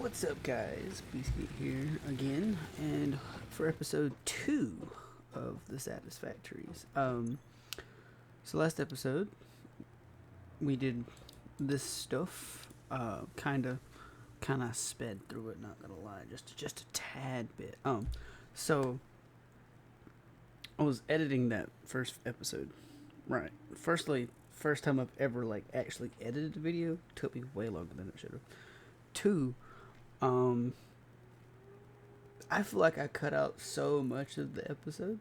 What's up, guys? Beastgate here again, and for episode 2 of the Satisfactories. So last episode we did this stuff, kind of sped through it. Not gonna lie, just a tad bit. So I was editing that first episode, right? First time I've ever actually edited a video. Took me way longer than it should have. 2. I feel like I cut out so much of the episode,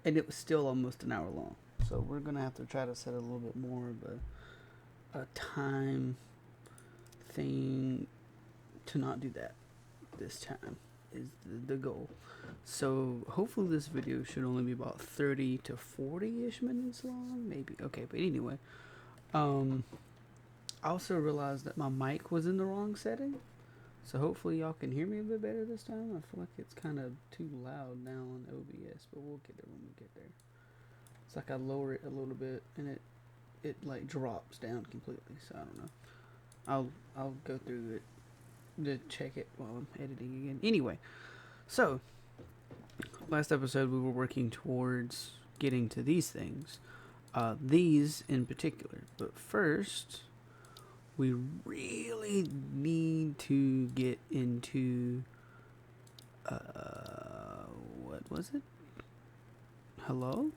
and it was still almost an hour long. So we're gonna have to try to set a little bit more of a time thing to not do that this time is the goal. So hopefully this video should only be about 30 to 40-ish minutes long, maybe. Okay, but anyway, I also realized that my mic was in the wrong setting. So hopefully y'all can hear me a bit better this time. I feel like it's kind of too loud now on OBS, but we'll get there when we get there. It's like I lower it a little bit and it like drops down completely. So I don't know. I'll go through it to check it while I'm editing again. Anyway, so last episode we were working towards getting to these things, these in particular. But first, we really need to get into, what was it? Hello?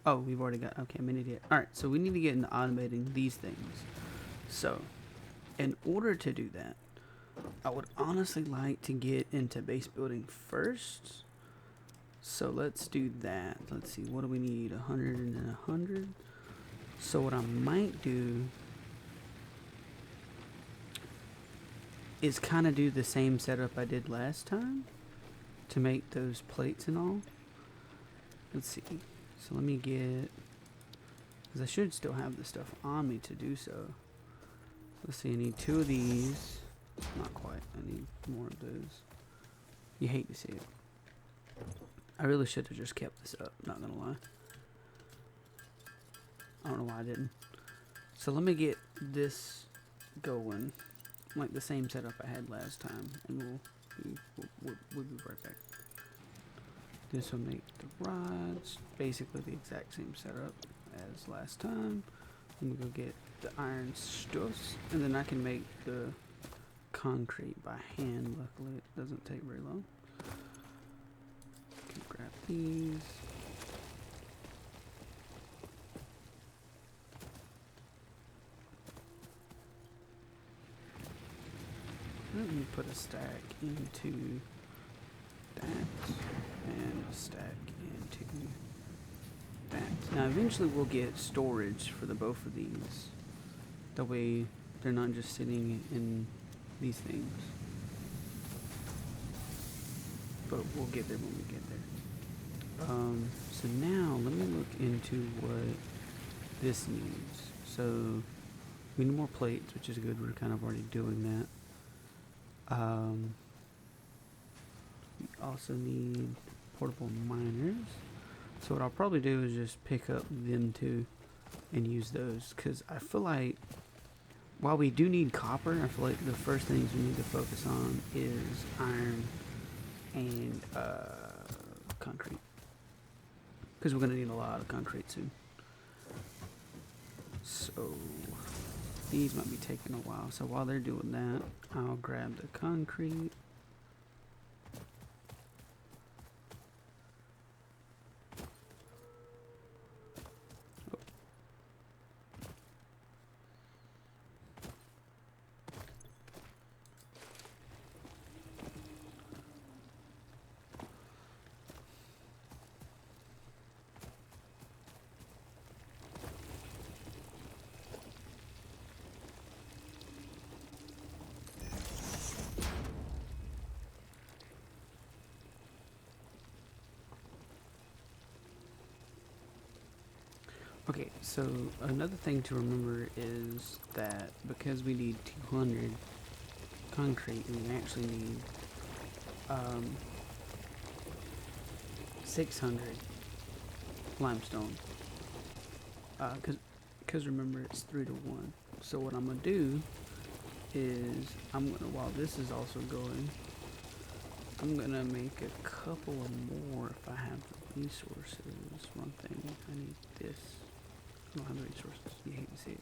Oh, we've already got, okay, I'm an idiot. Alright, so we need to get into automating these things. So, in order to do that, I would honestly like to get into base building first. So let's do that. Let's see, what do we need? 100 and 100. So what I might do is kind of do the same setup I did last time to make those plates and all. Let's see. So let me get, because I should still have the stuff on me to do so. Let's see, I need 2 of these. Not quite. I need more of those. You hate to see it. I really should have just kept this up, not gonna lie. I don't know why I didn't. So let me get this going, like the same setup I had last time, and we'll be right back. This will make the rods basically the exact same setup as last time. Let me go get the iron stuffs, and then I can make the concrete by hand. Luckily, it doesn't take very long. Okay, grab these. Let me put a stack into that and a stack into that. Now eventually we'll get storage for the both of these. That way they're not just sitting in these things. But we'll get there when we get there. So now let me look into what this needs. So we need more plates, which is good. We're kind of already doing that. We also need portable miners. So what I'll probably do is just pick up them two and use those, because I feel like while we do need copper, I feel like the first things we need to focus on is iron and concrete, because we're going to need a lot of concrete soon. So these might be taking a while, so while they're doing that, I'll grab the concrete. Okay, so another thing to remember is that because we need 200 concrete, we actually need 600 limestone. Because remember, it's 3 to 1. So what I'm going to do is I'm gonna, while this is also going, I'm gonna make a couple of more if I have the resources. One thing, I need this. I don't have the resources. You hate to see it.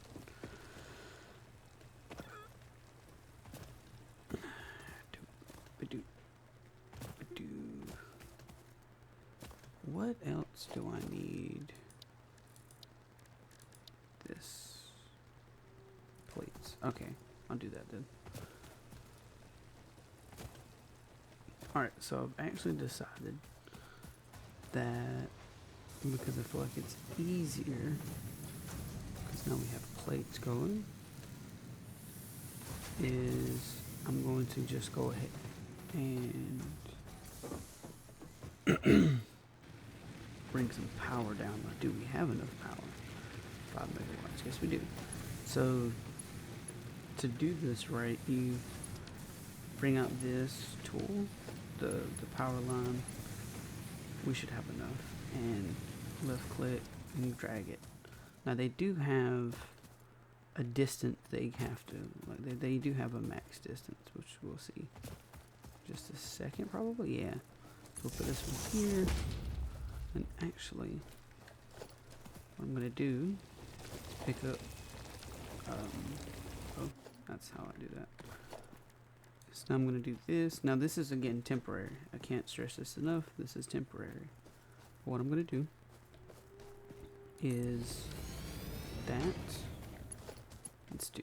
What else do I need? This. Plates. Okay, I'll do that then. Alright, so I've actually decided that, because I feel like it's easier, because now we have plates going, is I'm going to just go ahead and bring some power down. Or do we have enough power? 5 megawatts. Yes, we do. So to do this right, you bring out this tool, the power line. We should have enough. And left click and you drag it. Now they do have a distance they have to, like they do have a max distance, which we'll see just a second probably. Yeah, we'll put this one here, and actually what I'm gonna do is pick up oh, that's how I do that. So now I'm gonna do this. Now this is again temporary. I can't stress this enough. This is temporary. What I'm gonna do is that. Let's do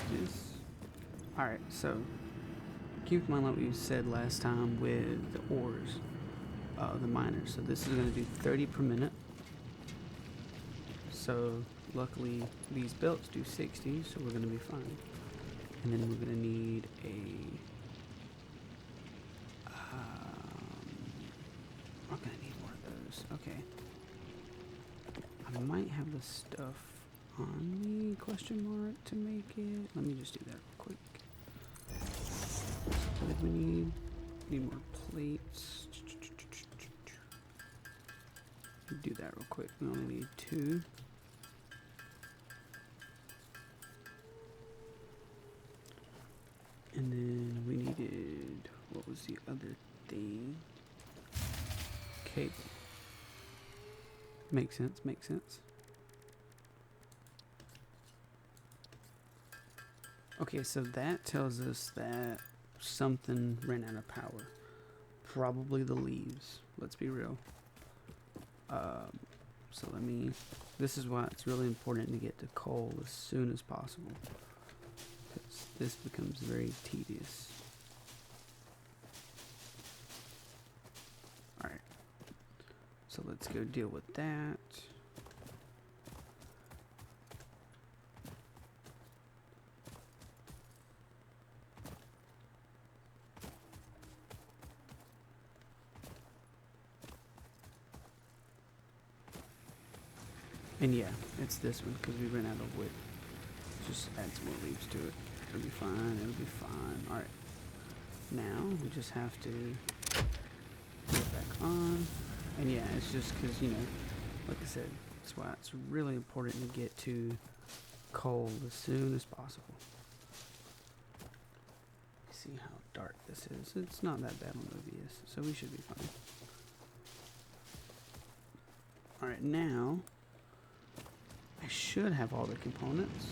this. Alright, so keep in mind what we said last time with the ores, the miners. So this is going to do 30 per minute. So luckily these belts do 60, so we're going to be fine. And then we're going to need I'm going to need more of those. Okay. I might have the stuff on me, question mark, to make it. Let me just do that real quick. What did we need? Need more plates. Do that real quick. We only need 2. And then we needed, what was the other thing? Cable. Makes sense, makes sense. Okay, so that tells us that something ran out of power. Probably the leaves. Let's be real. So this is why it's really important to get to coal as soon as possible. Because this becomes very tedious. Alright. So let's go deal with that. And yeah, it's this one because we ran out of wood. Just add some more leaves to it. It'll be fine. It'll be fine. Alright. Now we just have to put it back on. And yeah, it's just because, you know, like I said, that's why it's really important to get to coal as soon as possible. See how dark this is. It's not that bad on OBS, so we should be fine. Alright, now I should have all the components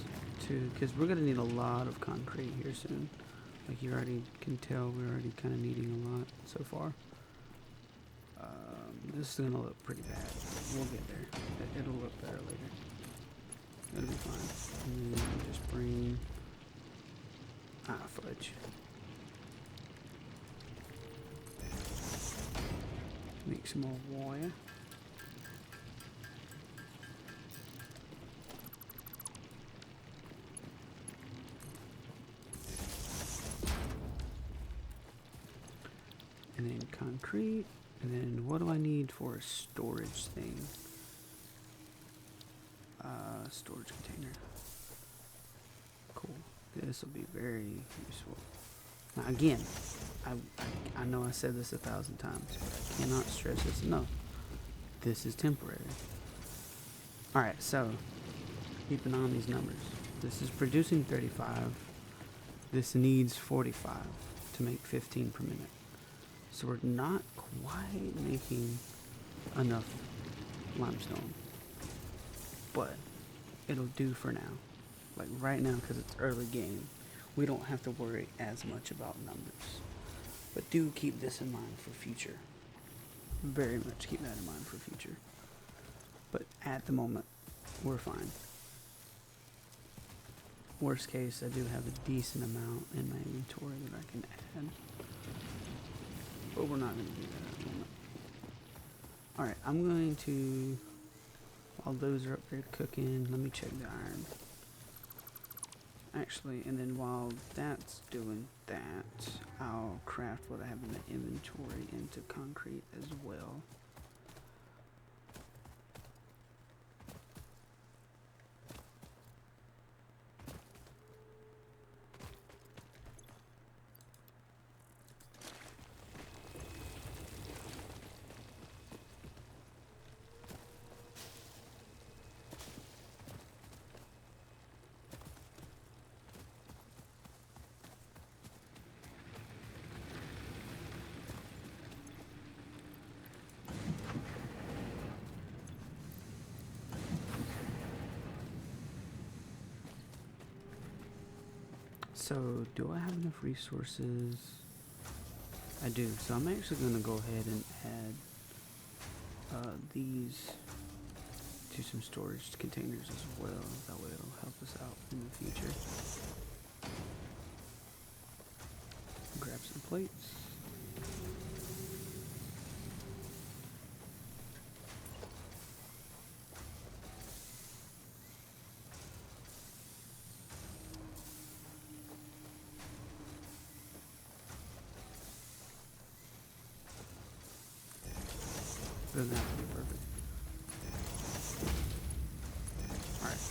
to, because we're going to need a lot of concrete here soon. Like you already can tell, we're already kind of needing a lot so far. This is going to look pretty bad. We'll get there. It'll look better later. It'll be fine. And then just bring... fudge. Make some more wire. And then concrete. And then what do I need for a storage thing? Storage container. Cool. This will be very useful. Now again, I know I said this 1,000 times, but I cannot stress this enough. This is temporary. Alright, so keep an eye on these numbers. This is producing 35. This needs 45 to make 15 per minute. So we're not quite making enough limestone. But it'll do for now. Like right now, because it's early game, we don't have to worry as much about numbers. But do keep this in mind for future. Very much keep that in mind for future. But at the moment, we're fine. Worst case, I do have a decent amount in my inventory that I can add. But we're not going to do that at the moment. Alright, I'm going to, while those are up there cooking, let me check the iron. Actually, and then while that's doing that, I'll craft what I have in the inventory into concrete as well. So, do I have enough resources? I do. So I'm actually going to go ahead and add these to some storage containers as well. That way it'll help us out in the future. Grab some plates. Doesn't have to be perfect. Alright.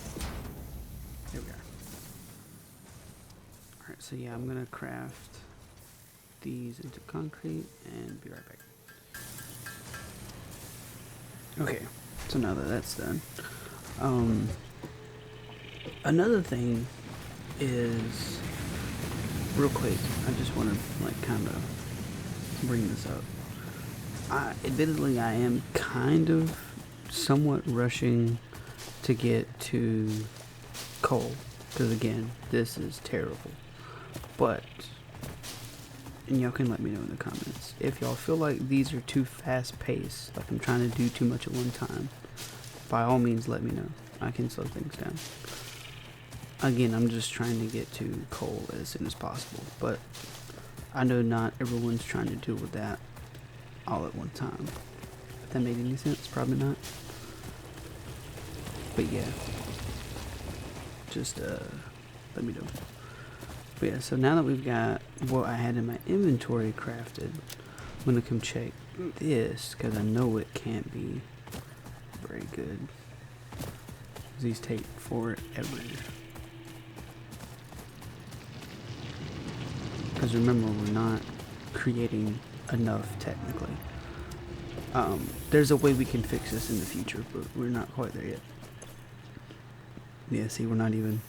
Here we are. Alright, so yeah, I'm gonna craft these into concrete and be right back. Okay, so now that that's done, another thing is, real quick, I just want to like kind of bring this up. Admittedly, I am kind of somewhat rushing to get to coal, because again, this is terrible. But, and y'all can let me know in the comments, if y'all feel like these are too fast paced, like I'm trying to do too much at one time, by all means let me know. I can slow things down. Again, I'm just trying to get to coal as soon as possible, but I know not everyone's trying to deal with that all at one time. If that made any sense, probably not. But yeah, just let me know. But yeah, so now that we've got what I had in my inventory crafted, I'm gonna come check this, because I know it can't be very good. These take forever. Because remember, we're not creating enough technically. There's a way we can fix this in the future, but we're not quite there yet. Yeah, see, we're not even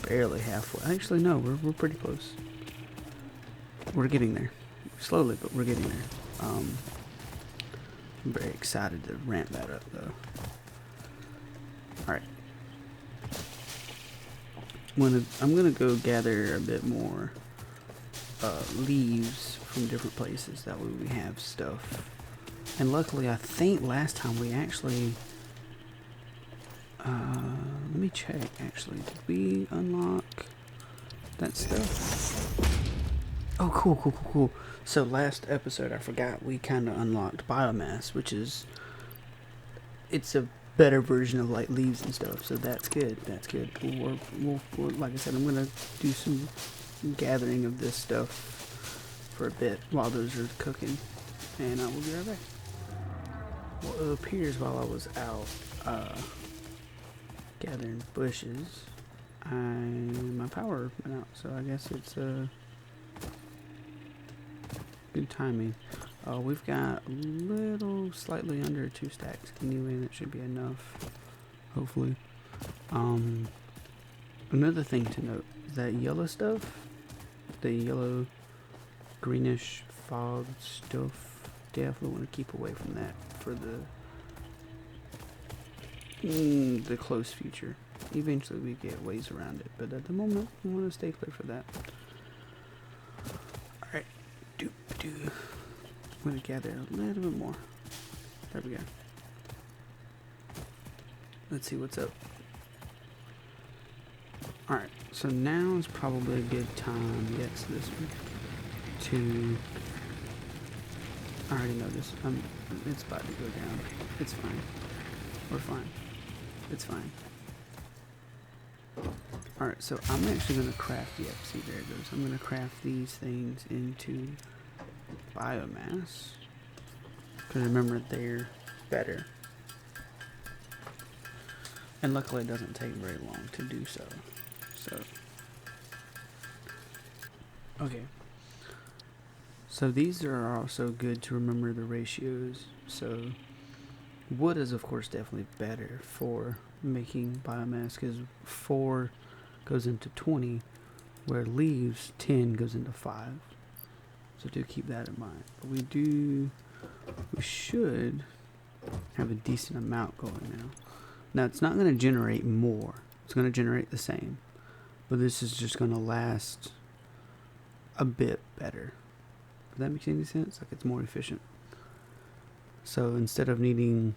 barely halfway. Actually, no, we're pretty close. We're getting there. Slowly, but we're getting there. I'm very excited to ramp that up, though. Alright. I'm gonna go gather a bit more leaves from different places. That way we have stuff. And luckily, I think last time we actually... let me check, actually. Did we unlock that stuff? Oh, cool. So last episode, I forgot, we kind of unlocked biomass, which is... It's a better version of like leaves and stuff, so that's good. We'll like I said, I'm going to do some gathering of this stuff for a bit while those are cooking, and I will be right back. Well, it appears while I was out gathering bushes, my power went out, so I guess it's good timing. We've got a little, slightly under 2 stacks anyway. That should be enough, hopefully. Another thing to note, that yellow stuff, the yellow, greenish fog stuff. Definitely want to keep away from that for the close future. Eventually we get ways around it, but at the moment we want to stay clear for that. Alright, I'm going to gather a little bit more. There we go. Let's see what's up. Alright, so now is probably a good time, yes, this one, to, I already know this, it's about to go down. It's fine. We're fine. It's fine. Alright, so I'm actually going to craft, yep, see there it goes. I'm going to craft these things into biomass. Because remember, they're better. And luckily it doesn't take very long to do so. Okay. So these are also good to remember the ratios. So wood is of course definitely better for making biomass because 4 goes into 20, where leaves 10 goes into 5. So do keep that in mind. But we should have a decent amount going now. Now it's not going to generate more. It's going to generate the same. But this is just going to last a bit better. Does that make any sense? Like, it's more efficient. So instead of needing,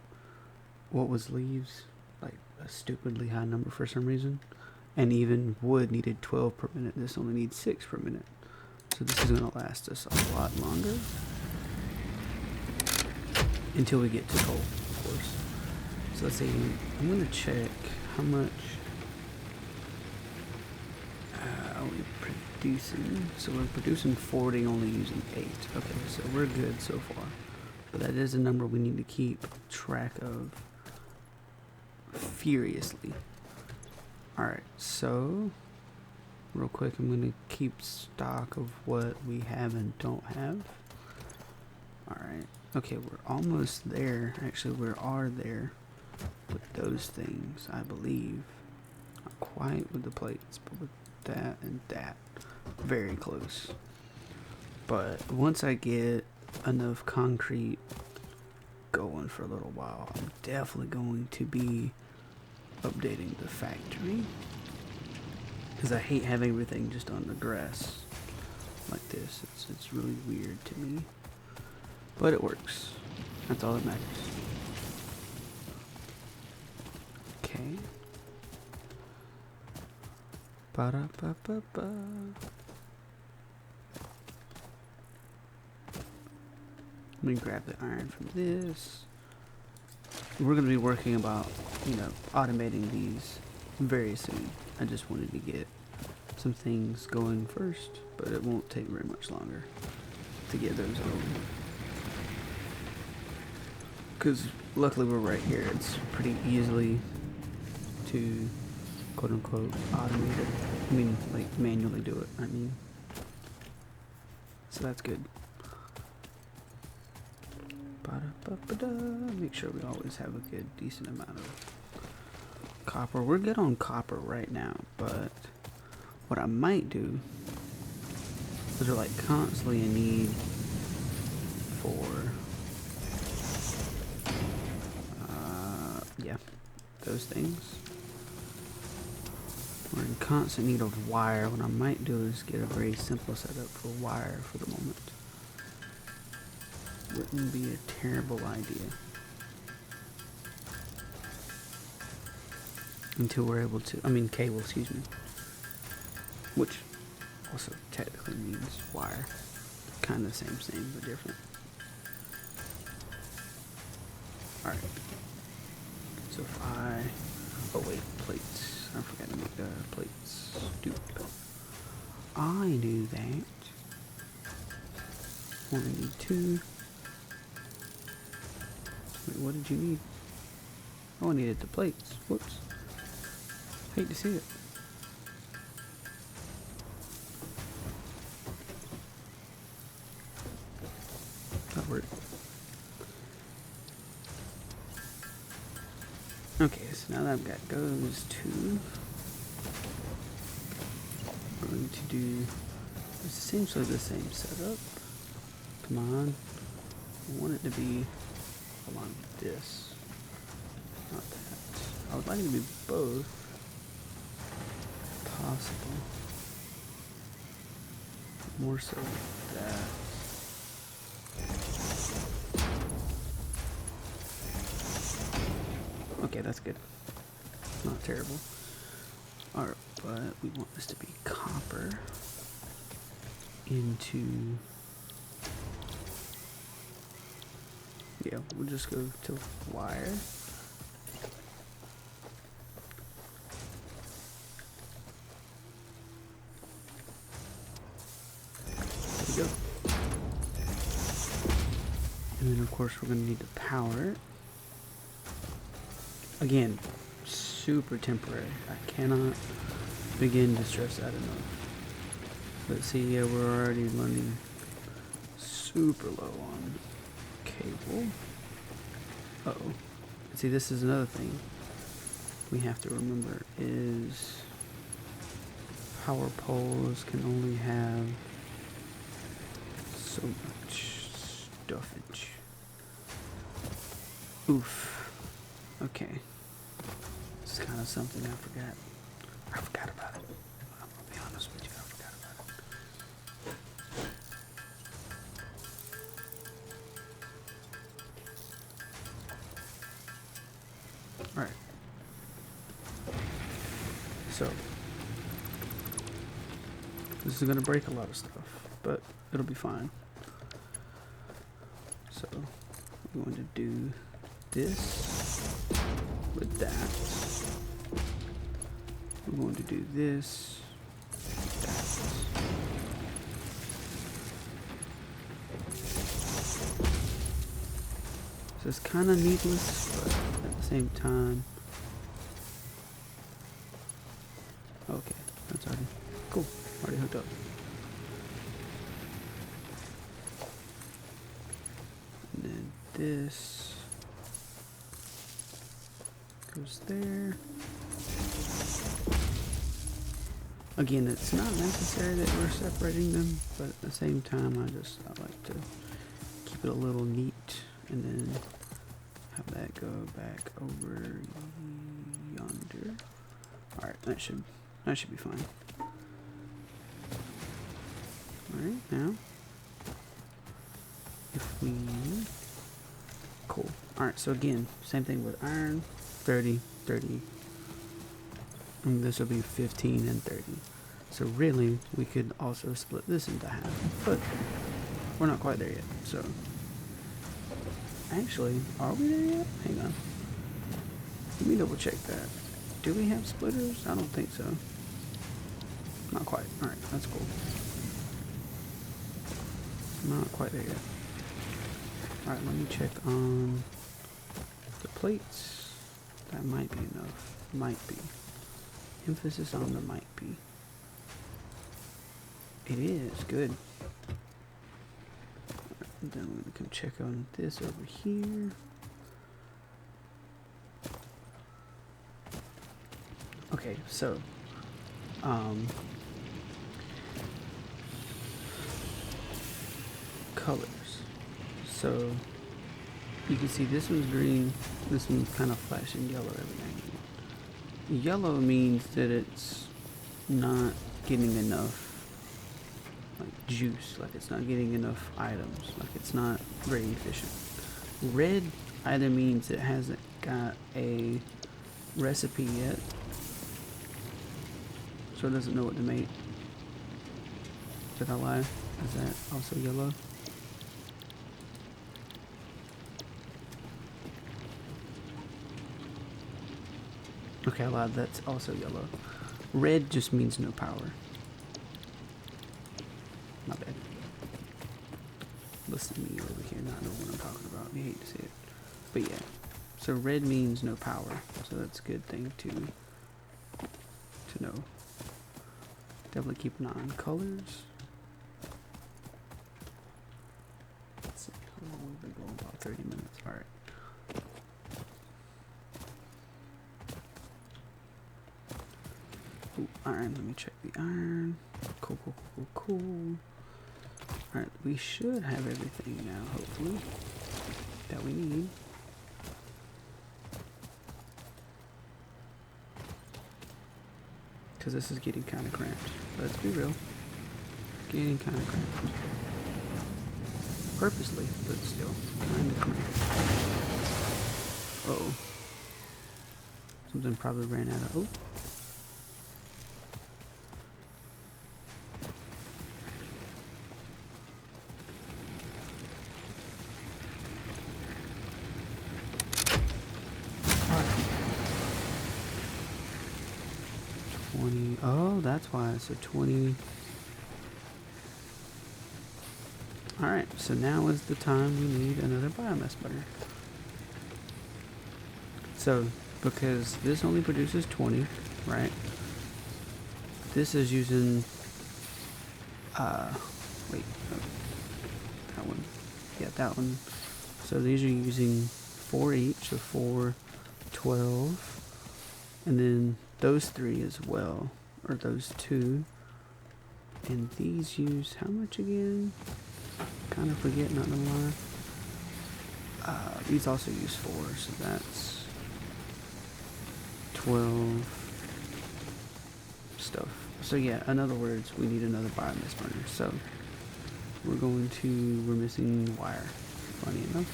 what was leaves? Like a stupidly high number for some reason. And even wood needed 12 per minute. This only needs 6 per minute. So this is going to last us a lot longer. Until we get to coal, of course. So let's see. I'm going to check how much are we producing. So we're producing 40, only using 8. Okay, so we're good so far. But that is a number we need to keep track of furiously. Alright, so real quick, I'm going to keep stock of what we have and don't have. Alright, okay, we're almost there. Actually, we are there with those things, I believe. Not quite with the plates, but with that and that. Very close. But once I get enough concrete going for a little while, I'm definitely going to be updating the factory. Because I hate having everything just on the grass like this. It's really weird to me. But it works. That's all that matters. Okay. Ba-da-ba-ba-ba. Let me grab the iron from this. We're going to be working about, automating these very soon. I just wanted to get some things going first, but it won't take very much longer to get those going. Because luckily we're right here. It's pretty easily to quote unquote automate it. I mean, like manually do it, so that's good. Make sure we always have a good, decent amount of copper. We're good on copper right now, but what I might do is we're like constantly in need for those things. We're in constant need of wire. What I might do is get a very simple setup for wire for the moment. Wouldn't be a terrible idea. Until we're able to, cable, excuse me. Which also technically means wire. Kind of the same, but different. Alright. So if plates. I forgot to make the plates. Stupid. I knew that. Only need 2. Wait, what did you need? Oh, I needed the plates. Whoops. Hate to see it. That worked. Okay, so now that I've got those 2, I'm going to do It's essentially the same setup. Come on. I want it to be along this. Not that. I would like it to be both. If possible. More so that. Okay, that's good. Not terrible. Alright, but we want this to be copper into... Yeah, we'll just go to wire. There we go. And then of course we're going to need to power it. Again, super temporary. I cannot begin to stress that enough. But see, yeah, we're already running super low on cable. Uh-oh. See, this is another thing we have to remember is power poles can only have so much stuffage. Oof. Okay. It's kind of something I forgot. I forgot about it. I'm gonna be honest with you, I forgot about it. Alright. So, this is gonna break a lot of stuff, but it'll be fine. So, we're going to do this with that. We're going to do this with that. So it's kind of needless, but at the same time. Okay, that's already cool. Already hooked up. And then this goes there. Again, it's not necessary that we're separating them, but at the same time, I like to keep it a little neat, and then have that go back over yonder. All right, that should be fine. All right, now if we cool. All right, so again, same thing with iron, 30, 30. And this will be 15 and 30. So really, we could also split this into half, but we're not quite there yet. So, actually, are we there yet? Hang on. Let me double check that. Do we have splitters? I don't think so. Not quite. All right, that's cool. Not quite there yet. All right, let me check on the plates. That might be enough. Might be. Emphasis on the might be. It is good. And then we're gonna come check on this over here. Okay, so colors. So you can see this one's green, this one's kind of flashing yellow every now and then. Yellow means that it's not getting enough like juice, like it's not getting enough items, like it's not very efficient. Red either means it hasn't got a recipe yet, so it doesn't know what to make. Did I lie? Is that also yellow? Okay, I lied, that's also yellow. Red just means no power. My bad. Listen to me over here, not know what I'm talking about. You hate to see it. But yeah. So red means no power. So that's a good thing to know. Definitely keep an eye on colors. Let's see. How long we've been going? About 30 minutes. Alright. Iron, let me check the iron. Cool. Cool, cool, cool, cool. Alright, we should have everything now, hopefully, that we need. Because this is getting kind of cramped. Let's be real. Getting kind of cramped. Purposely, but still kind of cramped. Uh-oh. Something probably ran out of... Oh. Oh, that's why. So 20. Alright, so now is the time we need another biomass burner. So, because this only produces 20, right? This is using, wait, that one. Yeah, that one. So these are using 4 each, so 4, 12, and then those 3 as well, or those 2. And these use how much again? Kind of forget, not gonna lie. These also use 4, so that's 12 stuff. So yeah, in other words, we need another biomass burner. So we're missing wire. Funny enough.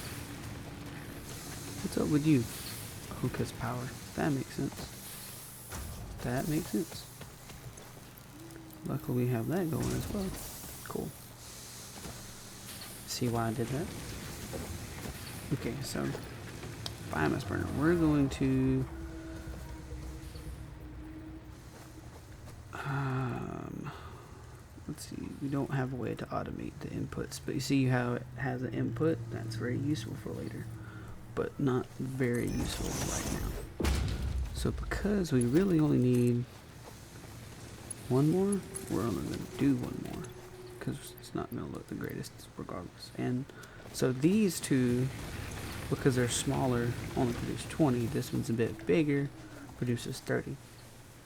What's up with you? Oh, 'cause power. That makes sense. That makes sense. Luckily we have that going as well. Cool. See why I did that? Okay, so biomass burner. We're going to let's see, we don't have a way to automate the inputs, but you see how it has an input? That's very useful for later, but not very useful right now. So because we really only need one more, we're only going to do one more, because it's not going to look the greatest regardless. And so these two, because they're smaller, only produce 20. This one's a bit bigger, produces 30.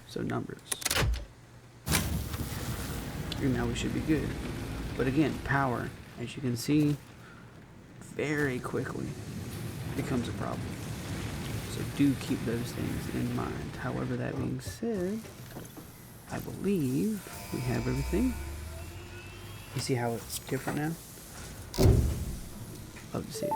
So numbers. And now we should be good. But again, power, as you can see, very quickly becomes a problem. So do keep those things in mind. However, that being said, I believe we have everything. You see how it's different now? Love to see it.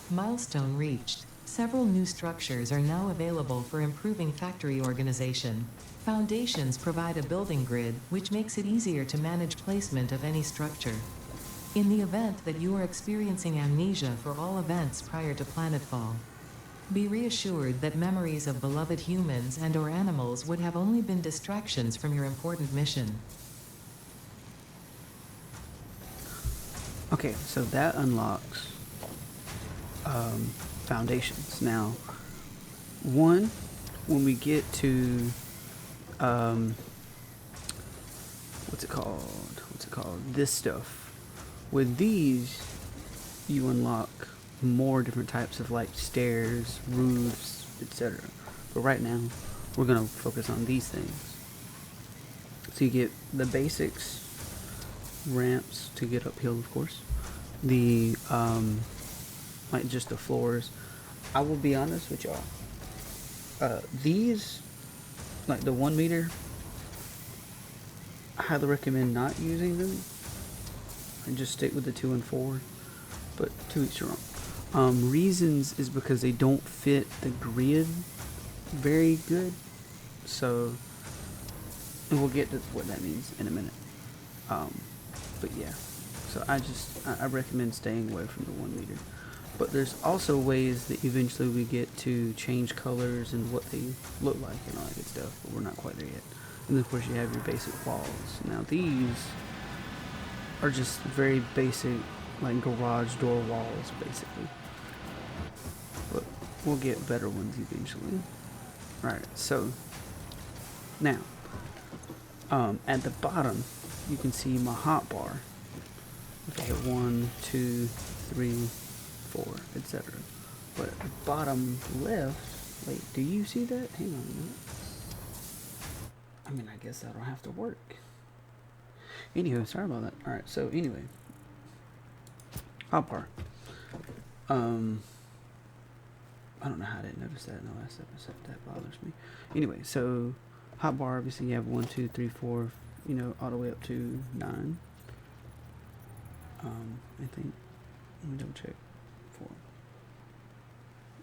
Milestone reached. Several new structures are now available for improving factory organization. Foundations provide a building grid, which makes it easier to manage placement of any structure. In the event that you are experiencing amnesia for all events prior to planetfall, be reassured that memories of beloved humans and/or animals would have only been distractions from your important mission. Okay, so that unlocks foundations. Now, one, when we get to what's it called? This stuff. With these, you unlock more different types of like stairs, roofs, etc. But right now, we're gonna focus on these things. So you get the basics, ramps to get uphill, of course. The like just the floors. I will be honest with y'all. These, like the 1 meter, I highly recommend not using them and just stick with the 2 and 4. But to each your own. Reasons is because they don't fit the grid very good. So, and we'll get to what that means in a minute. But yeah, so I recommend staying away from the 1 meter. But there's also ways that eventually we get to change colors and what they look like and all that good stuff, but we're not quite there yet. And then of course you have your basic walls. Now these are just very basic, like garage door walls basically. But we'll get better ones eventually. Right, so now at the bottom you can see my hotbar. If I hit 1, 2, 3, 4, etc. But at the bottom left, wait, do you see that? Hang on a minute. I mean, I guess that'll have to work. Anywho, sorry about that. Alright, so anyway. Hotbar. I don't know how I didn't notice that in the last episode. That bothers me. Anyway, so hotbar, obviously you have 1, 2, 3, 4, you know, all the way up to 9. I think. Let me double check.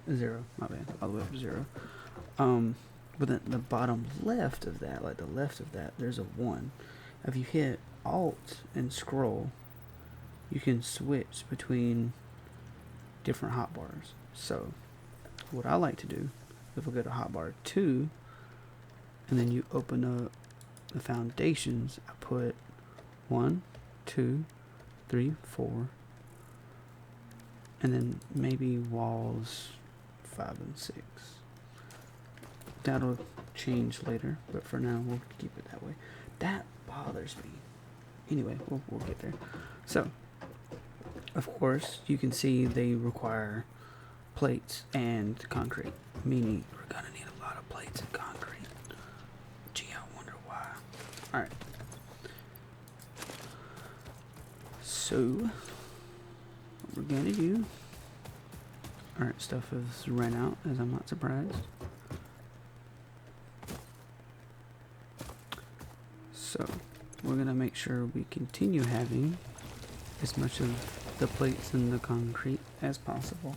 4. 0. My bad. All the way up to 0. But then the bottom left of that, like the left of that, there's a 1. If you hit Alt and scroll, you can switch between different hotbars. So, what I like to do, if we go to hotbar 2, and then you open up the foundations, I put 1, 2, 3, 4, and then maybe walls 5 and 6. That'll change later, but for now we'll keep it that way. That bothers me. Anyway, we'll get there. So, of course, you can see they require plates and concrete, meaning we're gonna need a lot of plates and concrete. Gee, I wonder why. Alright. So, what we're gonna do... Alright, stuff has ran out, as I'm not surprised. So, we're gonna make sure we continue having as much of the plates and the concrete as possible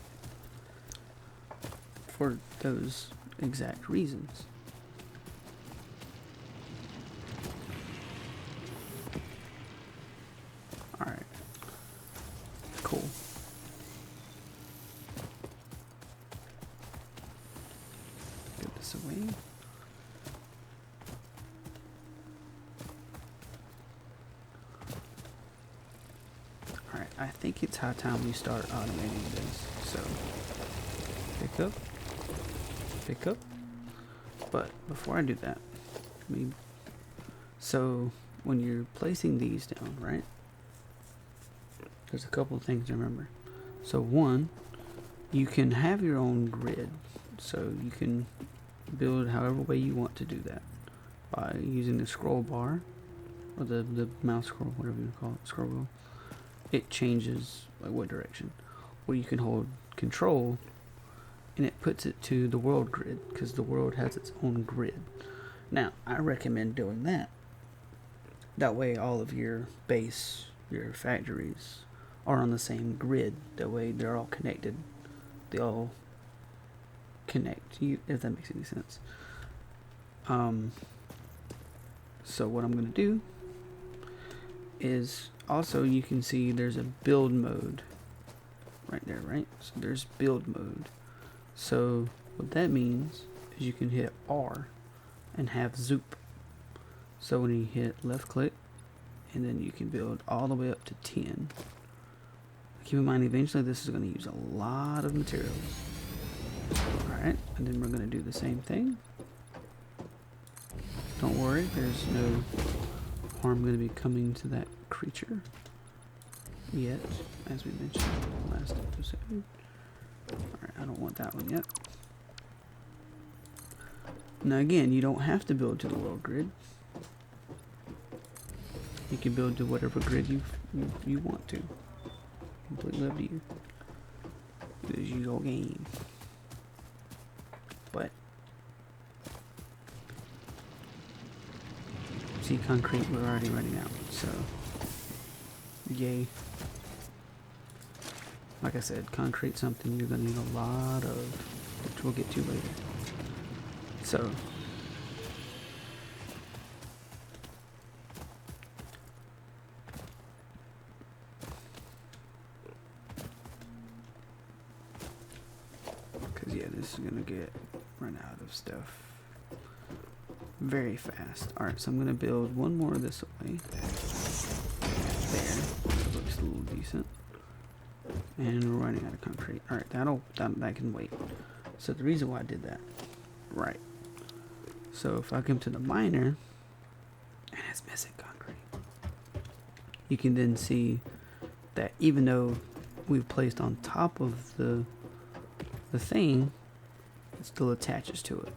for those exact reasons. Alright. Cool. Get this away. Alright, I think it's high time we start automating this. So, pick up. But before I do that, so when you're placing these down, right? There's a couple of things to remember. So one, you can have your own grid. So you can build however way you want to do that by using the scroll bar or the mouse scroll, whatever you call it, scroll wheel. It changes like what direction. Or you can hold control and it puts it to the world grid because the world has its own grid. Now, I recommend doing that. That way all of your base, your factories are on the same grid. That way they're all connected. They all connect, if that makes any sense. So what I'm going to do is also you can see there's a build mode right there, right? So there's build mode. So what that means is you can hit R and have zoop. So when you hit left click and then you can build all the way up to 10. Keep in mind eventually this is going to use a lot of materials. Alright, and then we're going to do the same thing. Don't worry, there's no harm going to be coming to that creature yet, as we mentioned in the last episode. Alright, I don't want that one yet. Now again, you don't have to build to the world grid. You can build to whatever grid you want to. Completely up to you. It's your game. But see, concrete, we're already running out, so yay. Like I said, concrete something you're gonna need a lot of, which we'll get to later. So because yeah, this is gonna get run out of stuff very fast. Alright, so I'm gonna build one more this way. There. That looks a little decent. And we're running out of concrete. Alright, that can wait. So the reason why I did that. Right. So if I come to the miner and it's missing concrete, you can then see that even though we've placed on top of the thing, it still attaches to it.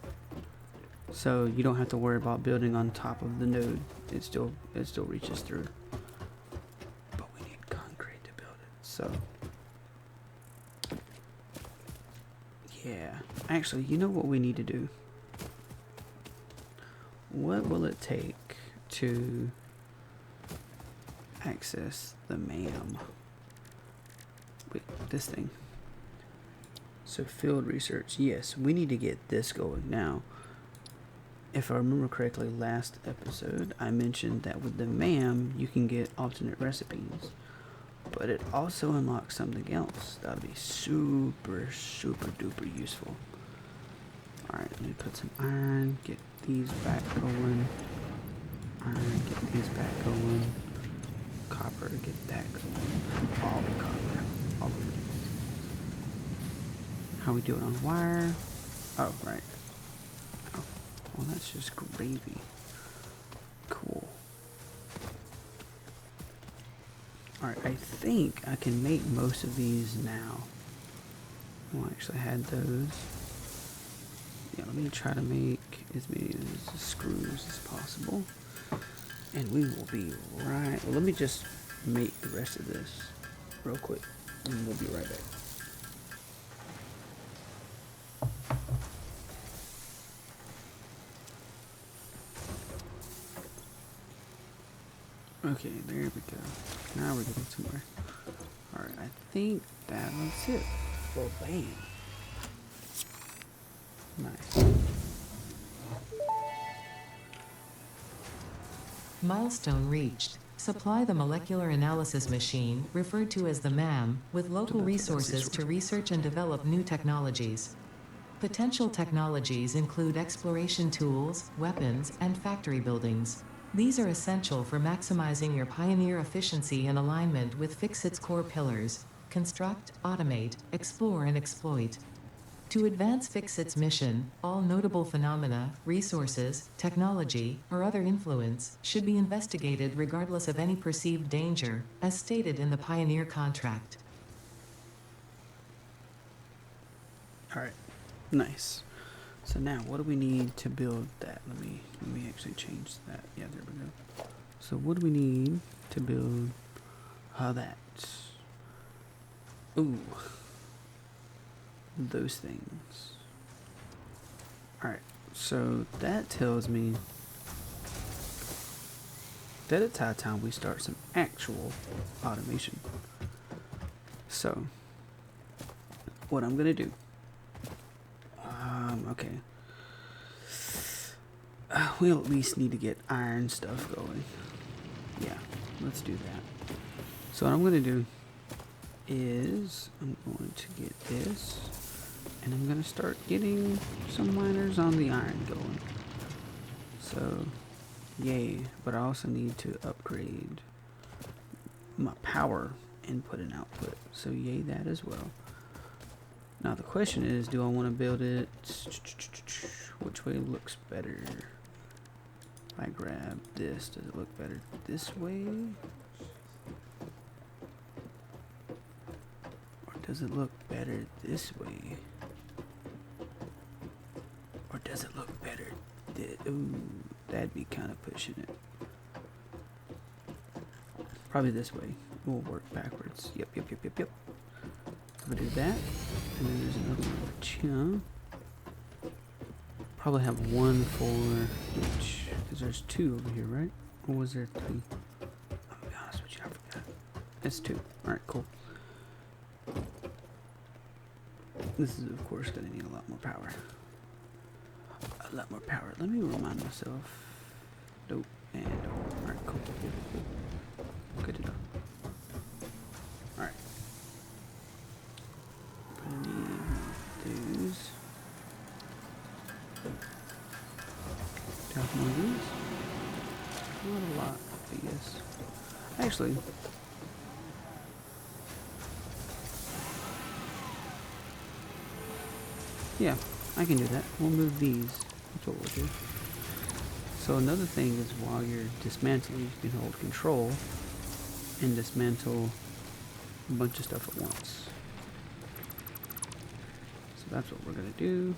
So you don't have to worry about building on top of the node. It still reaches through. But we need concrete to build it. So yeah. Actually, you know what we need to do? What will it take to access the MAM? Wait, this thing. So field research. Yes, we need to get this going now. If I remember correctly, last episode I mentioned that with the MAM you can get alternate recipes, but it also unlocks something else that'll be super duper useful. Alright, let me put some iron, get these back going. Iron, get these back going. Copper, get that going. All the copper. All of it. How we do it on wire? Oh, right. Oh, well, that's just gravy. Cool. Alright, I think I can make most of these now. Well, I actually had those. Yeah, let me try to make as many of these screws as possible. And we will be right... Well, let me just make the rest of this real quick. And we'll be right back. Okay, there we go. Now we're getting somewhere. Alright, I think that was it. Well, bam. Nice. Milestone reached. Supply the molecular analysis machine, referred to as the MAM, with local resources to research and develop new technologies. Potential technologies include exploration tools, weapons, and factory buildings. These are essential for maximizing your Pioneer efficiency in alignment with Fixit's core pillars: construct, automate, explore, and exploit. To advance Fixit's mission, all notable phenomena, resources, technology, or other influence should be investigated regardless of any perceived danger, as stated in the Pioneer contract. Alright, nice. So now, what do we need to build that? Let me actually change that. Yeah, there we go. So what do we need to build that? Ooh. Those things. Alright, so that tells me that it's high time we start some actual automation. So, what I'm gonna do, okay, we'll at least need to get iron stuff going. Yeah, let's do that. So what I'm gonna do is I'm going to get this, and I'm gonna start getting some miners on the iron going. So yay, but I also need to upgrade my power input and output, so yay that as well. Now the question is, do I want to build it, which way looks better? If I grab this, does it look better this way? Does it look better this way? Or does it look better ooh, that'd be kind of pushing it. Probably this way. We'll work backwards. Yep. I'm gonna do that. And then there's another one over here. Probably have one for each. Because there's two over here, right? Or was there three? I'm gonna be honest with you, I forgot. It's two. Alright, cool. This is, of course, going to need a lot more power. A lot more power. Let me remind myself. Nope. And nope. Alright, cool. Good to know. Alright. I need those. Do I have more of these? Not a lot, I guess. Actually, yeah, I can do that. We'll move these. That's what we'll do. So another thing is, while you're dismantling, you can hold control and dismantle a bunch of stuff at once. So that's what we're going to do.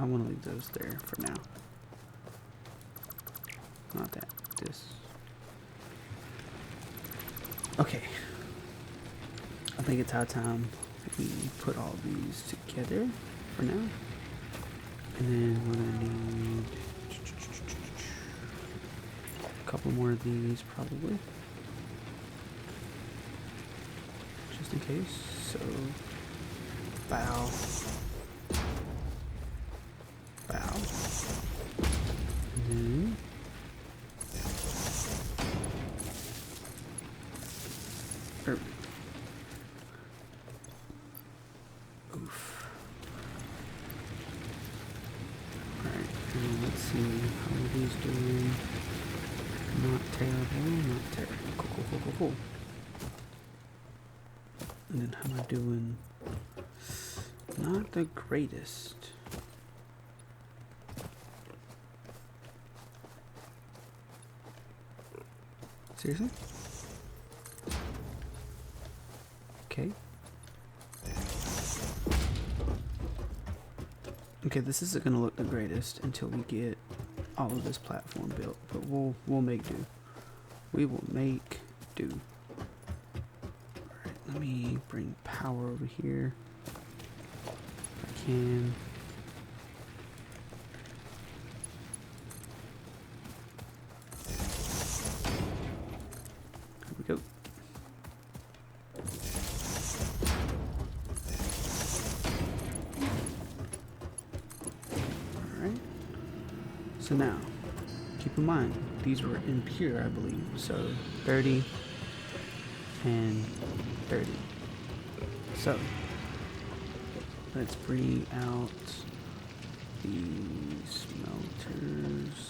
I want to leave those there for now. Not that. This. Okay. I think it's high time we put all these together for now. And then we're going to need a couple more of these probably. Just in case. So, bow. Bow. And then oof. Alright, and let's see how are these doing. Not terrible, not terrible. Cool. And then how am I doing? Not the greatest. Seriously? Okay. Okay, this isn't gonna look the greatest until we get all of this platform built, but we'll make do. We will make do. Alright, let me bring power over here. If I can. Here we go. Alright. So now, keep in mind, these were impure, I believe. So 30 and 30. So let's bring out these smelters.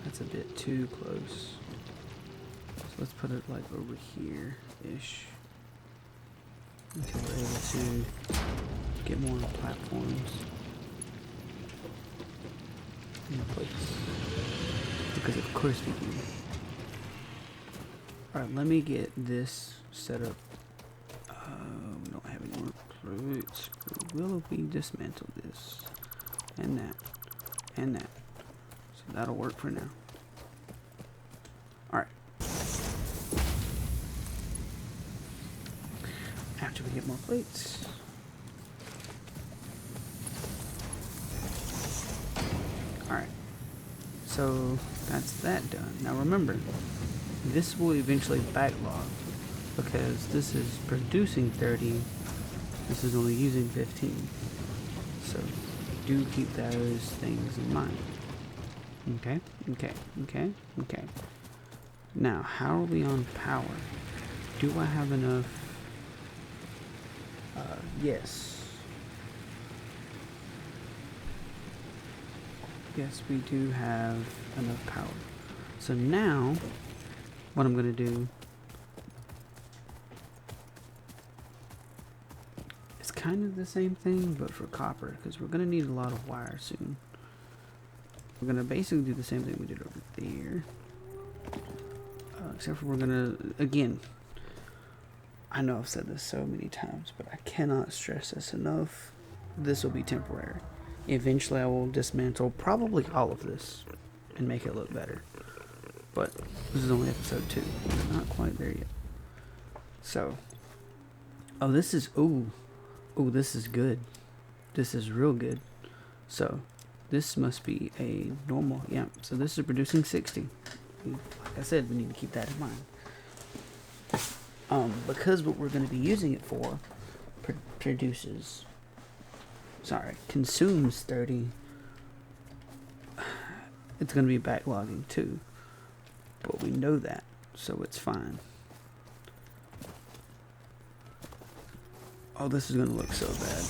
That's a bit too close. So let's put it like over here-ish. Until we're able to get more platforms in place. Because of course we do. Alright, let me get this set up. We don't have any more plates. Will we dismantle this? And that. And that. So that'll work for now. Alright. After we get more plates. Alright. So that's that done. Now remember, this will eventually backlog because this is producing 30. This is only using 15. So do keep those things in mind. Okay. Now, how are we on power? Do I have enough? Yes. Yes, we do have enough power. So now, what I'm going to do is kind of the same thing, but for copper, because we're going to need a lot of wire soon. We're going to basically do the same thing we did over there. Except for we're going to, again, I know I've said this so many times, but I cannot stress this enough. This will be temporary. Eventually I will dismantle probably all of this and make it look better. But this is only episode 2. We're not quite there yet. So, oh, this is, this is good. This is real good. So, this must be a normal, yeah. So this is producing 60. Like I said, we need to keep that in mind. Because what we're going to be using it for consumes 30. It's going to be backlogging too. But we know that, so it's fine. Oh, this is going to look so bad.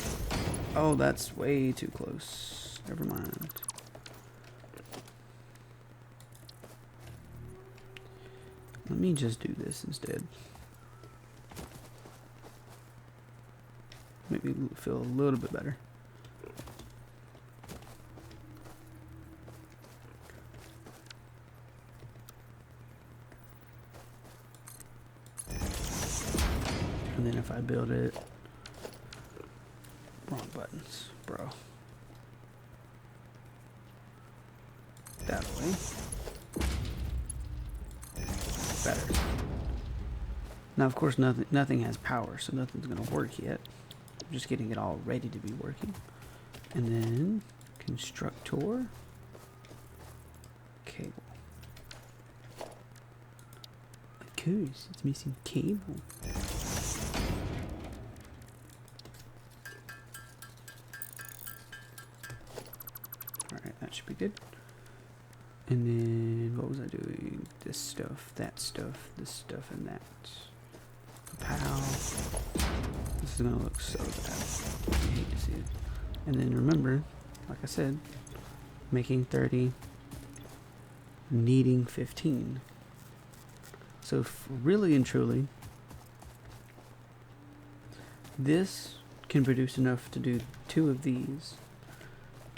Oh, that's way too close. Never mind. Let me just do this instead. Make me feel a little bit better. And then if I build it Wrong buttons, bro. That way. Better. Now, of course, nothing has power, so nothing's gonna work yet. I'm just getting it all ready to be working. And then constructor cable. Of course, it's missing cable. Alright, that should be good. And then, what was I doing? This stuff, that stuff, this stuff, and that. Pow. This is gonna look so bad. I hate to see it. And then remember, like I said, making 30, needing 15. So really and truly, this can produce enough to do 2 of these.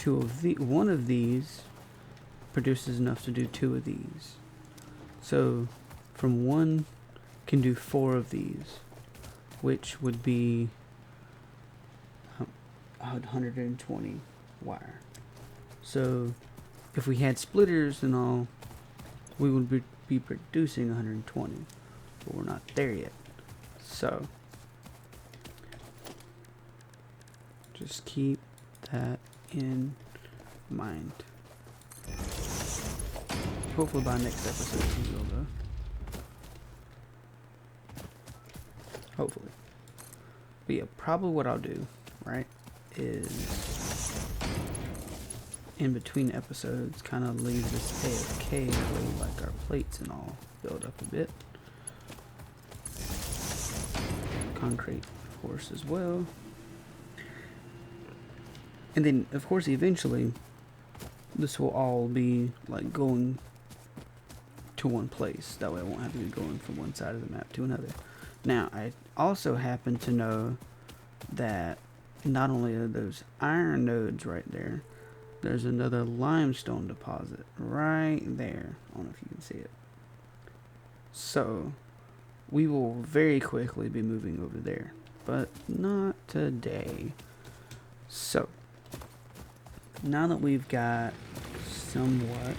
One of these produces enough to do 2 of these. So from 1 can do 4 of these, which would be 120 wire. So if we had splitters and all, we would be producing 120, but we're not there yet. So just keep that in mind. Hopefully by next episode we will, though. Hopefully. But yeah, probably what I'll do, right, is in between episodes kind of leave this AFK way, like our plates and all build up a bit. Concrete, of course, as well. And then, of course, eventually, this will all be like going to one place. That way I won't have to be going from one side of the map to another. Now, I also happen to know that not only are those iron nodes right there, there's another limestone deposit right there. I don't know if you can see it. So, we will very quickly be moving over there, but not today. So, now that we've got somewhat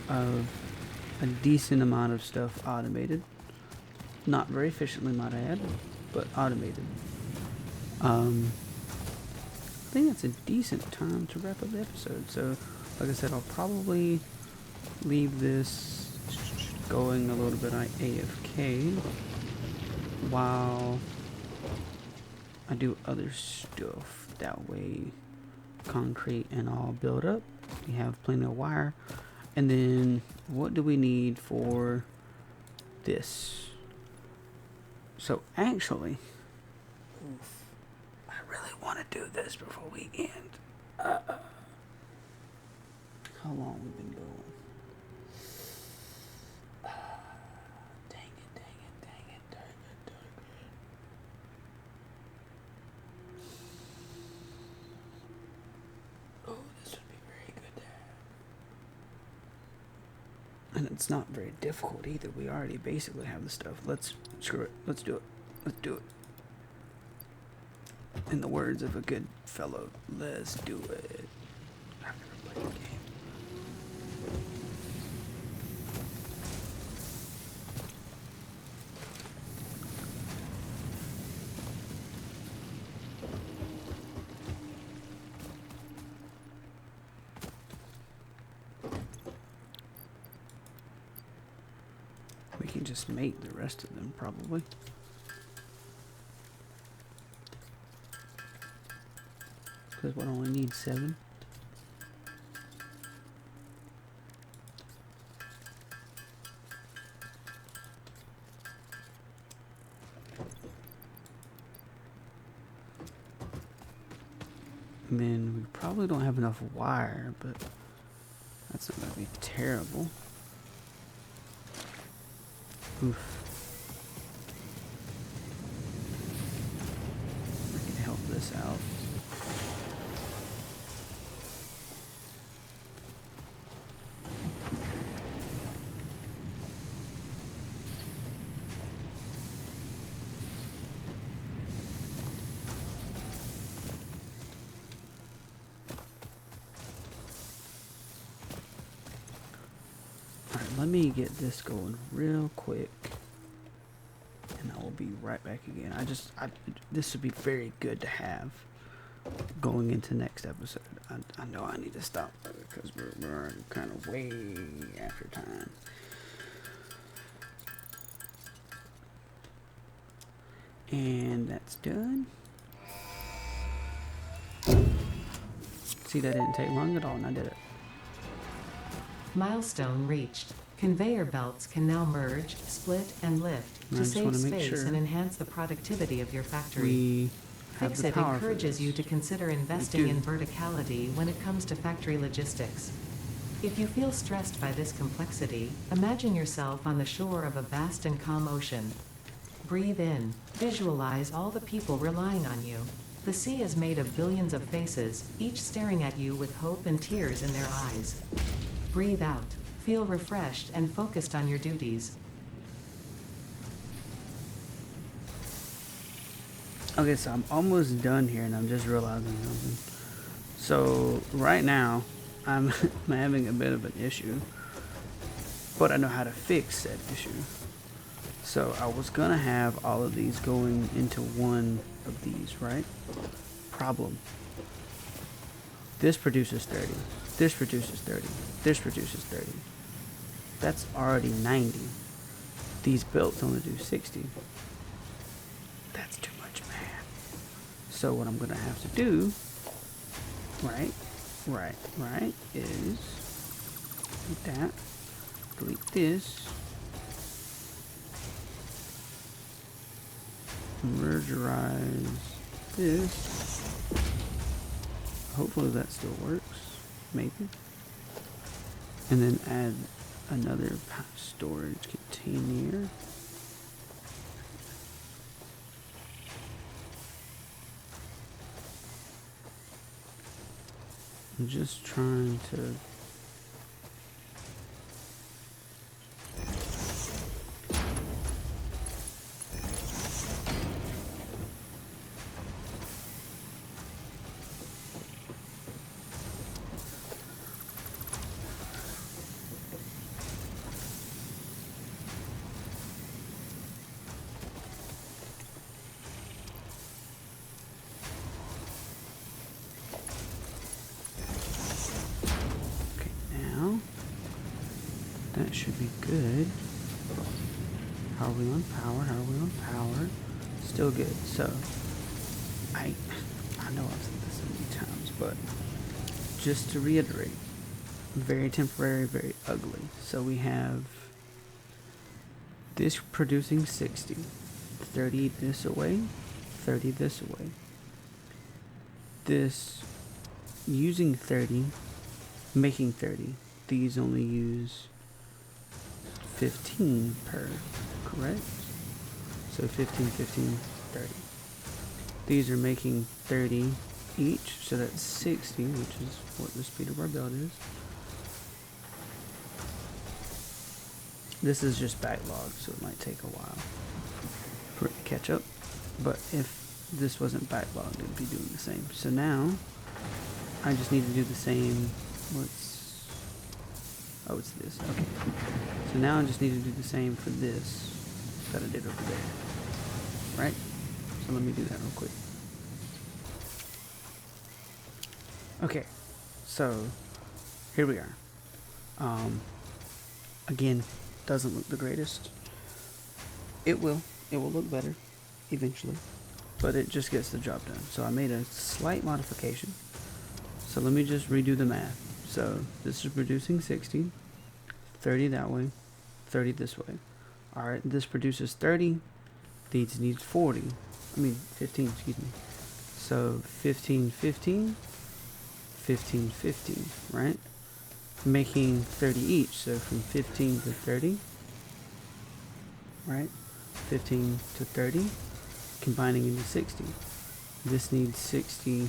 of a decent amount of stuff automated, not very efficiently, might I add, but automated. I think that's a decent time to wrap up the episode. So, like I said, I'll probably leave this going a little bit on AFK while I do other stuff. That way, concrete and all build up. We have plenty of wire. And then, what do we need for this? So, actually, I really want to do this before we end. How long we've been going? Dang it. Oh, this would be very good. And it's not very difficult either. We already basically have the stuff. Screw it. Let's do it. In the words of a good fellow, let's do it. I've never played the game. We can just make the rest of them, probably. Because one only needs 7. And then we probably don't have enough wire, but that's not going to be terrible. Oof. I can help this out. let me get this going real quick, and I will be right back again. This would be very good to have going into next episode. I know I need to stop because we're kind of way after time. And that's done. See, that didn't take long at all, and I did it. Milestone reached. Conveyor belts can now merge, split, and lift to save space and enhance the productivity of your factory. Fixit encourages you to consider investing in verticality when it comes to factory logistics. If you feel stressed by this complexity, imagine yourself on the shore of a vast and calm ocean. Breathe in. Visualize all the people relying on you. The sea is made of billions of faces, each staring at you with hope and tears in their eyes. Breathe out. Feel refreshed and focused on your duties. Okay, so I'm almost done here, and I'm just realizing something. So right now, I'm having a bit of an issue, but I know how to fix that issue. So I was gonna have all of these going into one of these, right? Problem. This produces 30. This produces 30. This produces 30. That's already 90. These belts only do 60. That's too much math. So what I'm gonna have to do, right, is delete that, delete this, mergerize this. Hopefully that still works. Maybe. And then add another storage container. I'm just trying to that should be good. How are we on power? How are we on power? Still good. So, I know I've said this so many times, but just to reiterate, very temporary, very ugly. So we have this producing 60, 30 this away, 30 this away. This using 30, making 30. These only use 15 per, correct? So 15, 15, 30. These are making 30 each, so that's 60, which is what the speed of our belt is. This is just backlogged, so it might take a while for it to catch up. But if this wasn't backlogged, it would be doing the same. So now, I just need to do the same. Oh, it's this. Okay. So now I just need to do the same for this that I did over there. Right? So let me do that real quick. Okay. So here we are. Again, doesn't look the greatest. It will look better eventually, but it just gets the job done. So I made a slight modification. So let me just redo the math. So this is producing 60, 30 that way, 30 this way. Alright, this produces 30, these need 40. 15, excuse me. So 15, 15, 15, 15, right? Making 30 each, so from 15 to 30, right? 15 to 30, combining into 60. This needs 60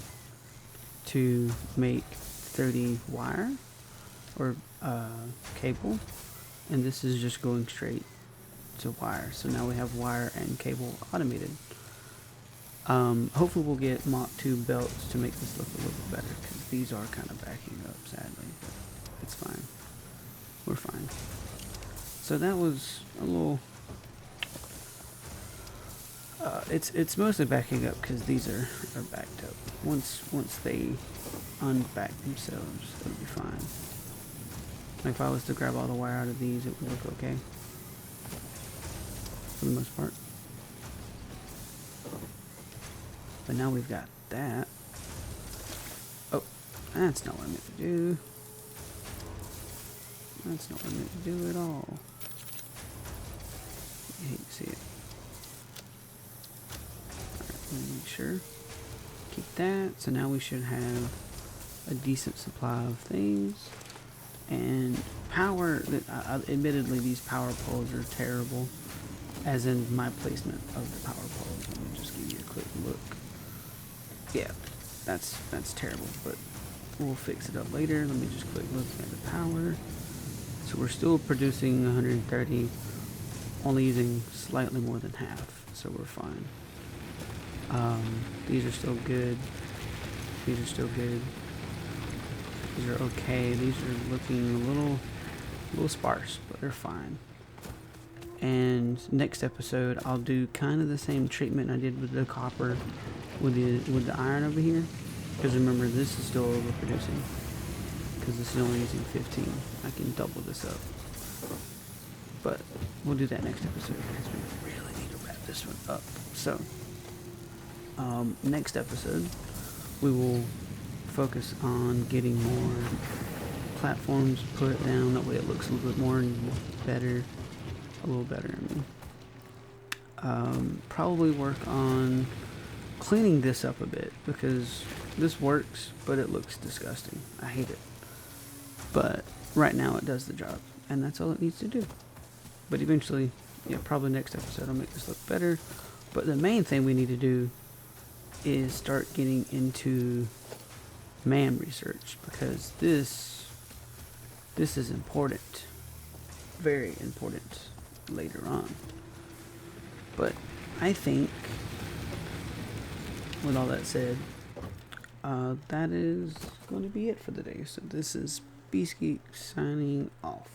to make 30 wire or cable, and this is just going straight to wire. So now we have wire and cable automated. Hopefully we'll get Mach 2 belts to make this look a little bit better, because these are kind of backing up sadly, but it's fine. We're fine. so that was a little. It's mostly backing up because these are backed up. Once they unback themselves, it'll be fine. Like if I was to grab all the wire out of these, it would look okay for the most part. But now we've got that. Oh, that's not what I meant to do. That's not what I meant to do at all. I hate to see it. Alright, make sure. Keep that. So now we should have a decent supply of things. And power, admittedly these power poles are terrible. As in my placement of the power poles. Let me just give you a quick look. Yeah, that's terrible, but we'll fix it up later. Let me just quick look at the power. So we're still producing 130, only using slightly more than half, so we're fine. These are still good. These are still good. These are okay. These are looking a little sparse, but they're fine. And next episode, I'll do kind of the same treatment I did with the copper, with the iron over here. Because remember, this is still overproducing. Because this is only using 15. I can double this up. But we'll do that next episode because we really need to wrap this one up. So, next episode, we will focus on getting more platforms put down. That way it looks a little bit more better. A little better, I mean. Probably work on cleaning this up a bit because this works, but it looks disgusting. I hate it. But right now it does the job, and that's all it needs to do. But eventually, yeah, probably next episode I'll make this look better. But the main thing we need to do is start getting into man research, because this is important, very important later on. But I think, with all that said, that is going to be it for the day. So this is Beastgeek signing off.